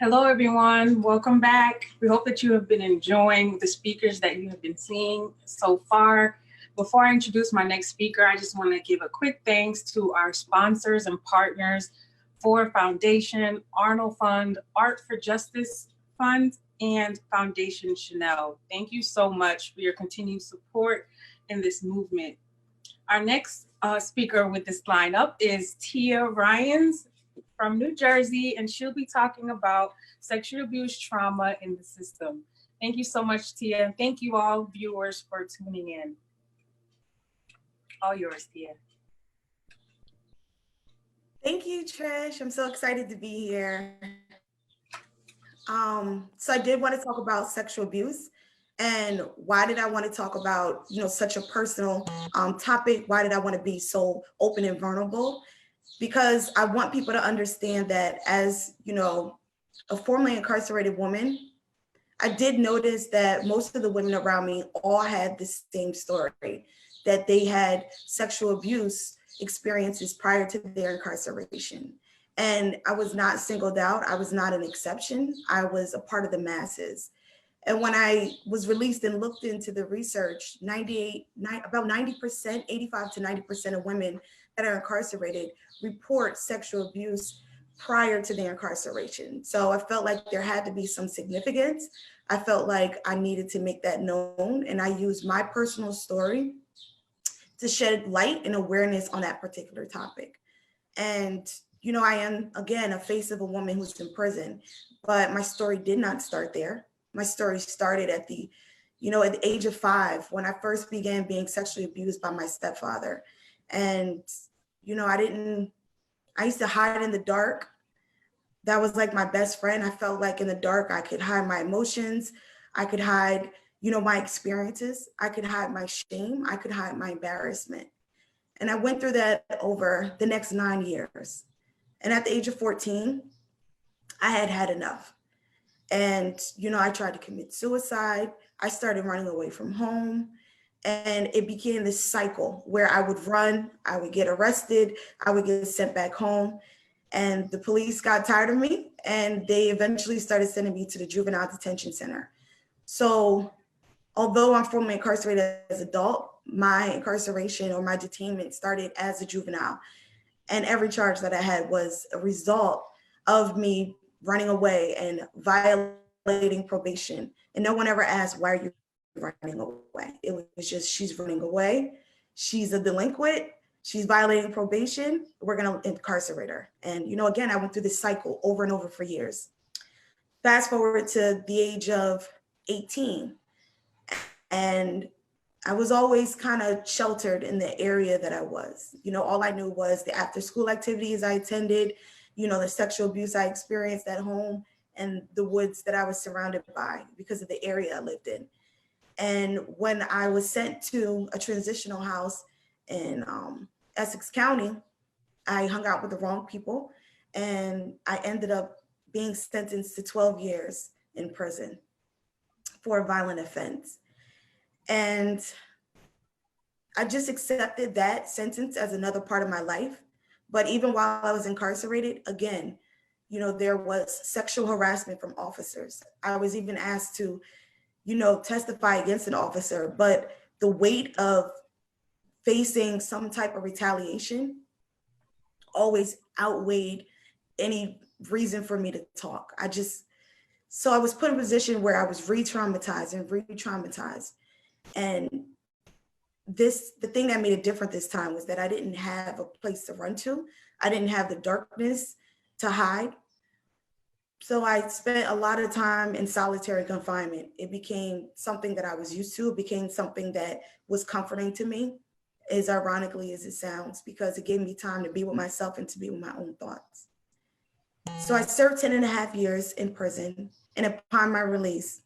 Hello, everyone. Welcome back. We hope that you have been enjoying the speakers that you have been seeing so far. Before I introduce my next speaker, I just want to give a quick thanks to our sponsors and partners, Ford Foundation, Arnold Fund, Art for Justice Fund, and Foundation Chanel. Thank you so much for your continued support in this movement. Our next speaker with this lineup is Tia Ryans from New Jersey, and she'll be talking about sexual abuse trauma in the system. Thank you so much, Tia. Thank you all viewers for tuning in. All yours, Tia. Thank you, Trish. I'm so excited to be here. So I did want to talk about sexual abuse. And why did I want to talk about, such a personal topic? Why did I want to be so open and vulnerable? Because I want people to understand that as, a formerly incarcerated woman, I did notice that most of the women around me all had the same story, that they had sexual abuse experiences prior to their incarceration. And I was not singled out. I was not an exception. I was a part of the masses. And when I was released and looked into the research, about 90%, 85 to 90% of women that are incarcerated report sexual abuse prior to their incarceration. So I felt like there had to be some significance. I felt like I needed to make that known. And I used my personal story to shed light and awareness on that particular topic. And, I am, again, a face of a woman who's in prison, but my story did not start there. My story started at the age of 5, when I first began being sexually abused by my stepfather. And, I used to hide in the dark. That was like my best friend. I felt like in the dark, I could hide my emotions. I could hide, my experiences. I could hide my shame. I could hide my embarrassment. And I went through that over the next 9 years. And at the age of 14, I had had enough. And, I tried to commit suicide. I started running away from home. And it became this cycle where I would run, I would get arrested, I would get sent back home. And the police got tired of me, and they eventually started sending me to the juvenile detention center. So although I'm formerly incarcerated as an adult, my incarceration or my detainment started as a juvenile. And every charge that I had was a result of me running away and violating probation. And no one ever asked, why are you running away? It was just, she's running away. She's a delinquent. She's violating probation. We're going to incarcerate her. And, again, I went through this cycle over and over for years. Fast forward to the age of 18. And I was always kind of sheltered in the area that I was. All I knew was the after school activities I attended, the sexual abuse I experienced at home, and the woods that I was surrounded by because of the area I lived in. And when I was sent to a transitional house in Essex County, I hung out with the wrong people, and I ended up being sentenced to 12 years in prison for a violent offense. And I just accepted that sentence as another part of my life. But even while I was incarcerated, again, there was sexual harassment from officers. I was even asked to, testify against an officer, but the weight of facing some type of retaliation always outweighed any reason for me to talk. So I was put in a position where I was re-traumatized. And the thing that made it different this time was that I didn't have a place to run to. I didn't have the darkness to hide. So I spent a lot of time in solitary confinement. It became something that I was used to. It became something that was comforting to me, as ironically as it sounds, because it gave me time to be with myself and to be with my own thoughts. So I served 10.5 years in prison. And upon my release,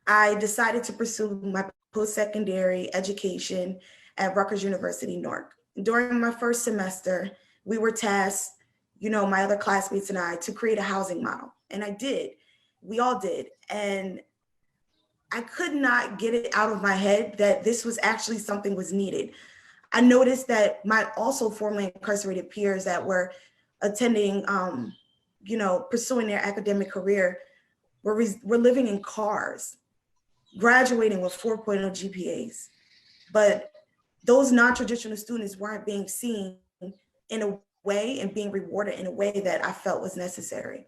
I decided to pursue my post-secondary education at Rutgers University, Newark. During my first semester, we were tasked, my other classmates and I, to create a housing model. And I did. We all did. And I could not get it out of my head that this was actually something was needed. I noticed that my also formerly incarcerated peers that were attending you know, pursuing their academic career were living in cars, graduating with 4.0 GPAs. But those non-traditional students weren't being seen in a way and being rewarded in a way that I felt was necessary,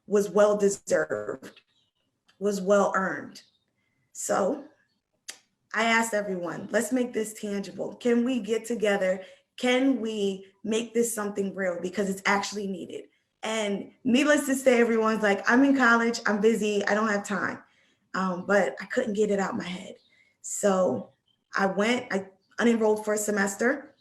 was well-deserved, was well-earned. So I asked everyone, let's make this tangible. Can we get together? Can we make this something real? Because it's actually needed. And needless to say, everyone's like, I'm in college, I'm busy, I don't have time. But I couldn't get it out of my head. So I unenrolled for a semester.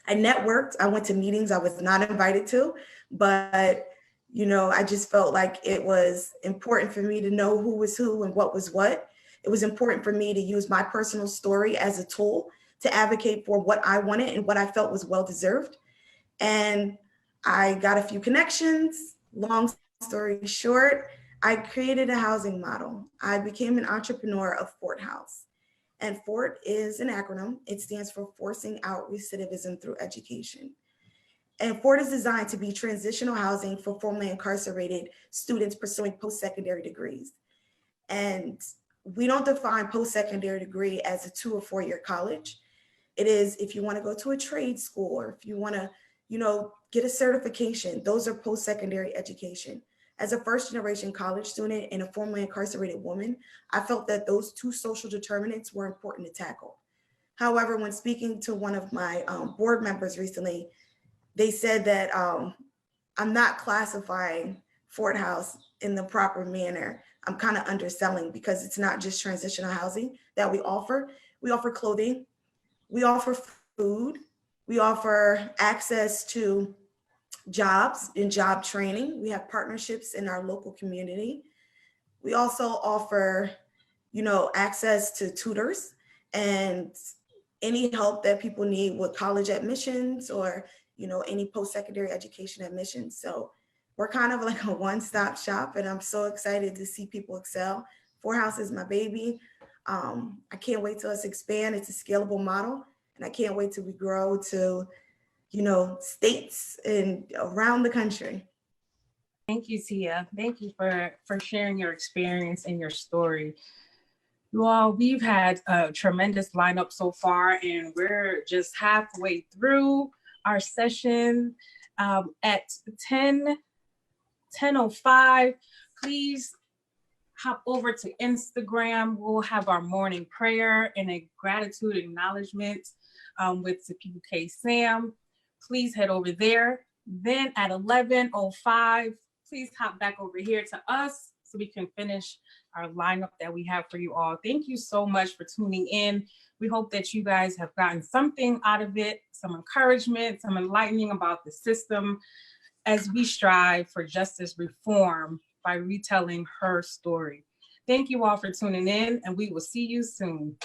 I networked, I went to meetings I was not invited to, but you know, I just felt like it was important for me to know who was who and what was what. It was important for me to use my personal story as a tool to advocate for what I wanted and what I felt was well-deserved. And I got a few connections. Long story short, I created a housing model. I became an entrepreneur of Fort House. And FORT is an acronym. It stands for Forcing Out Recidivism Through Education. And FORT is designed to be transitional housing for formerly incarcerated students pursuing post-secondary degrees. And we don't define post-secondary degree as a 2 or 4 year college. It is if you want to go to a trade school or if you want to, you know, get a certification, those are post-secondary education. As a first-generation college student and a formerly incarcerated woman, I felt that those 2 social determinants were important to tackle. However, when speaking to one of my board members recently, they said that I'm not classifying Fort House in the proper manner. I'm kind of underselling because it's not just transitional housing that we offer. We offer clothing, we offer food, we offer access to jobs and job training. We have partnerships in our local community. We also offer, you know, access to tutors and any help that people need with college admissions or, you know, any post-secondary education admissions. So we're kind of like a one-stop shop, and I'm so excited to see people excel. Fort House is my baby. I can't wait till us expand. It's a scalable model, and I can't wait till we grow to, you know, states and around the country. Thank you, Tia. Thank you for sharing your experience and your story. You all, we've had a tremendous lineup so far, and we're just halfway through our session. At 10:05, please hop over to Instagram. We'll have our morning prayer and a gratitude acknowledgement with Topeka Sam. Please head over there. Then at 11:05, please hop back over here to us so we can finish our lineup that we have for you all. Thank you so much for tuning in. We hope that you guys have gotten something out of it, some encouragement, some enlightening about the system as we strive for justice reform by retelling her story. Thank you all for tuning in, and we will see you soon.